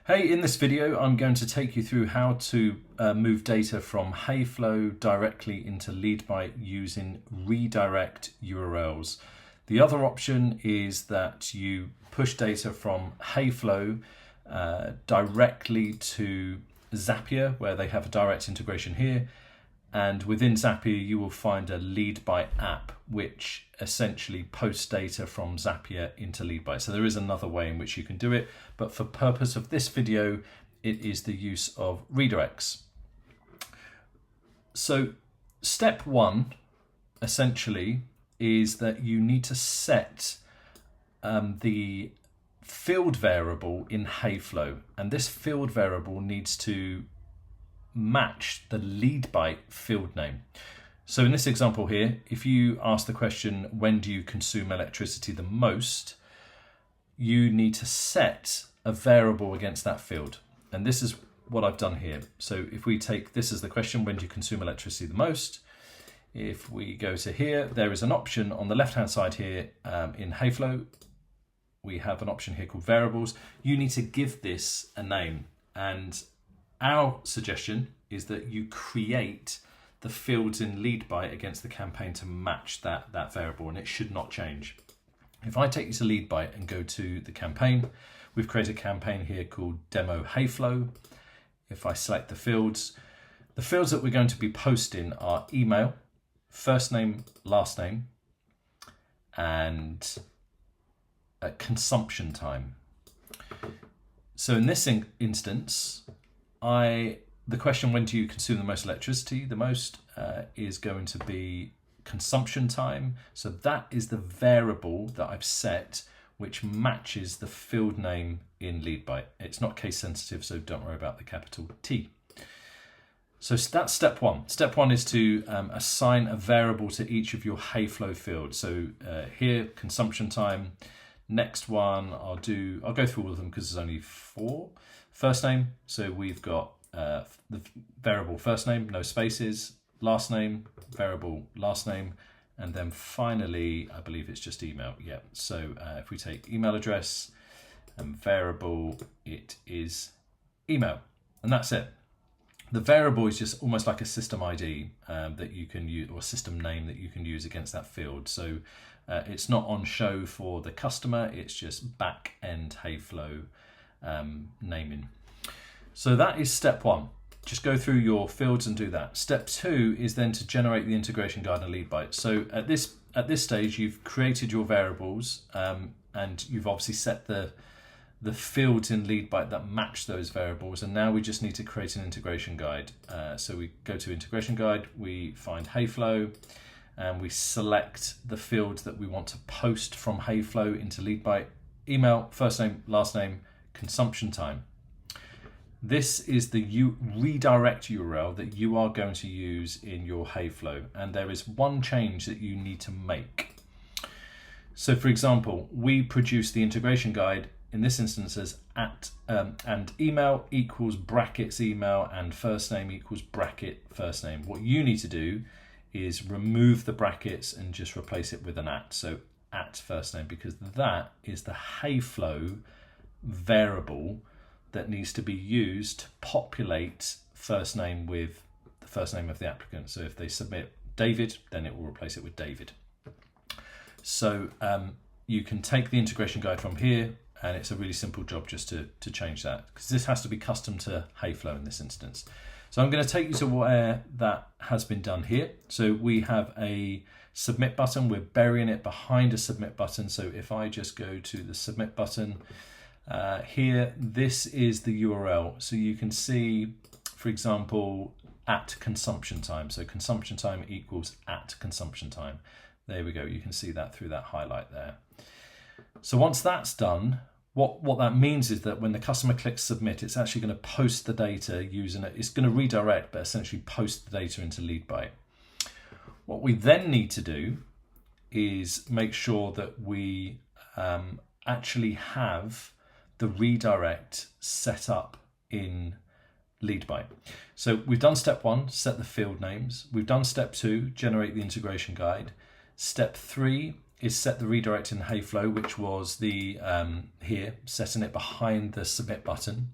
Hey, in this video, I'm going to take you through how to move data from Heyflow directly into LeadByte using redirect URLs. The other option is that you push data from Heyflow directly to Zapier, where they have a direct integration here. And within Zapier, you will find a LeadByte app, which essentially posts data from Zapier into LeadByte. So there is another way in which you can do it, but for purpose of this video, it is the use of redirects. So step one, essentially, is that you need to set the field variable in Heyflow, and this field variable needs to match the LeadByte field name. So in this example here, if you ask the question, when do you consume electricity the most, you need to set a variable against that field. And this is what I've done here. So if we take this as the question, when do you consume electricity the most? If we go to here, there is an option on the left-hand side here in Heyflow. We have an option here called variables. You need to give this a name, and our suggestion is that you create the fields in LeadByte against the campaign to match that variable, and it should not change. If I take you to LeadByte and go to the campaign, we've created a campaign here called Demo Heyflow. If I select the fields that we're going to be posting are email, first name, last name, and consumption time. So in this instance, the question, when do you consume the most electricity the most, is going to be consumption time. So that is the variable that I've set, which matches the field name in LeadByte. It's not case sensitive, so don't worry about the capital T. So that's step one. Step one is to assign a variable to each of your Heyflow fields. So here, consumption time. Next one, I'll go through all of them because there's only 4. First name, so we've got the variable first name, no spaces, last name, variable last name, and then finally, I believe it's just email. Yeah, so if we take email address and variable, it is email, and that's it. The variable is just almost like a system ID that you can use, or system name that you can use against that field. So it's not on show for the customer, it's just back-end Heyflow naming. So that is step one. Just go through your fields and do that. Step two is then to generate the integration guide in LeadByte. So at this stage, you've created your variables and you've obviously set the fields in LeadByte that match those variables. And now we just need to create an integration guide. So we go to integration guide, we find Heyflow, and we select the fields that we want to post from Heyflow into LeadByte. Email, first name, last name, consumption time. This is the redirect URL that you are going to use in your Heyflow, and there is one change that you need to make. So for example, we produce the integration guide in this instance as and email equals brackets email and first name equals bracket first name. What you need to do is remove the brackets and just replace it with an @ so @ first name, because that is the Heyflow variable that needs to be used to populate first name with the first name of the applicant. So if they submit David, then it will replace it with David. So you can take the integration guide from here, and it's a really simple job just to change that, because this has to be custom to Heyflow in this instance. So I'm going to take you to where that has been done here. So we have a submit button. We're burying it behind a submit button. So if I just go to the submit button, here, this is the URL. So you can see, for example, @ consumption time. So consumption time equals @ consumption time. There we go. You can see that through that highlight there. So once that's done, what that means is that when the customer clicks submit, it's actually going to post the data using it. It's going to redirect, but essentially post the data into LeadByte. What we then need to do is make sure that we actually have the redirect set up in LeadByte. So we've done step one, set the field names. We've done step two, generate the integration guide. Step three is set the redirect in Heyflow, which was the here, setting it behind the submit button.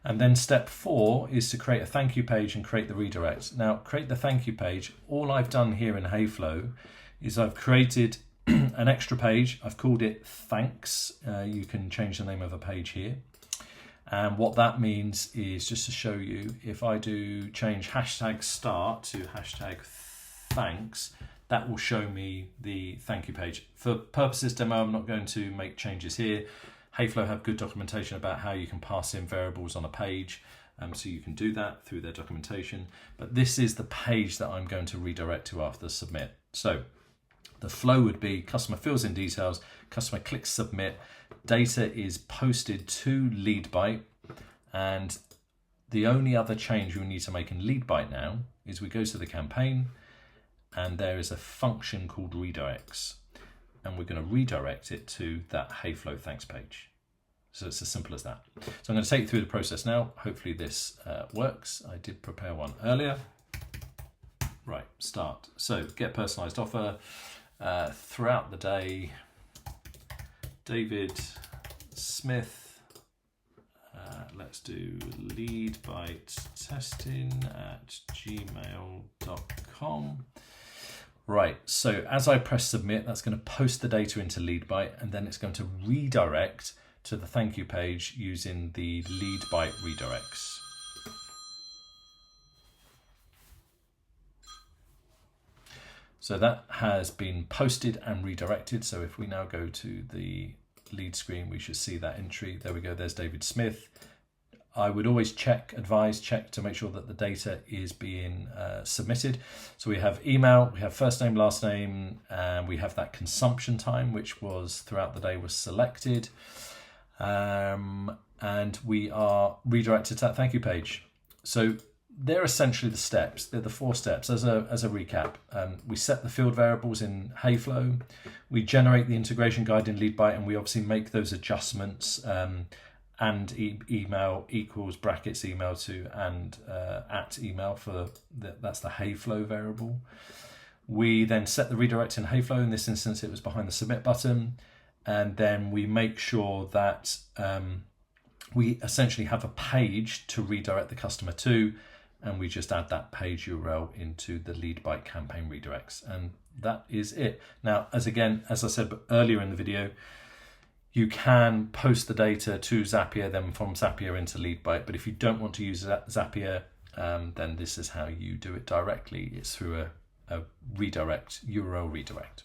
And then step 4 is to create a thank you page and create the redirect. Now, create the thank you page. All I've done here in Heyflow is I've created an extra page. I've called it thanks. You can change the name of a page here. And what that means is, just to show you, if I do change hashtag start to hashtag thanks, that will show me the thank you page. For purposes demo, I'm not going to make changes here. Heyflow have good documentation about how you can pass in variables on a page, so you can do that through their documentation. But this is the page that I'm going to redirect to after submit. So the flow would be customer fills in details, customer clicks submit, data is posted to LeadByte, and the only other change we need to make in LeadByte now is we go to the campaign, and there is a function called redirects, and we're going to redirect it to that Heyflow thanks page. So it's as simple as that. So I'm going to take you through the process now. Hopefully this works. I did prepare one earlier. Right, start. So get personalized offer. Throughout the day, David Smith, let's do LeadByte testing at gmail.com. Right, so as I press submit, that's going to post the data into LeadByte, and then it's going to redirect to the thank you page using the LeadByte redirects. So that has been posted and redirected. So if we now go to the lead screen, we should see that entry. There we go, there's David Smith. I would always check to make sure that the data is being submitted. So we have email, we have first name, last name, and we have that consumption time, which was throughout the day was selected. And we are redirected to that thank you page. So they're essentially the steps. They're the 4 steps. As a recap, we set the field variables in Heyflow. We generate the integration guide in LeadByte, and we obviously make those adjustments. And email equals brackets email to and at email for that's the Heyflow variable. We then set the redirect in Heyflow. In this instance, it was behind the submit button, and then we make sure that we essentially have a page to redirect the customer to, and we just add that page URL into the LeadByte campaign redirects, and that is it. Now, as I said earlier in the video, you can post the data to Zapier, then from Zapier into LeadByte. But if you don't want to use Zapier, then this is how you do it directly. It's through a redirect, URL redirect.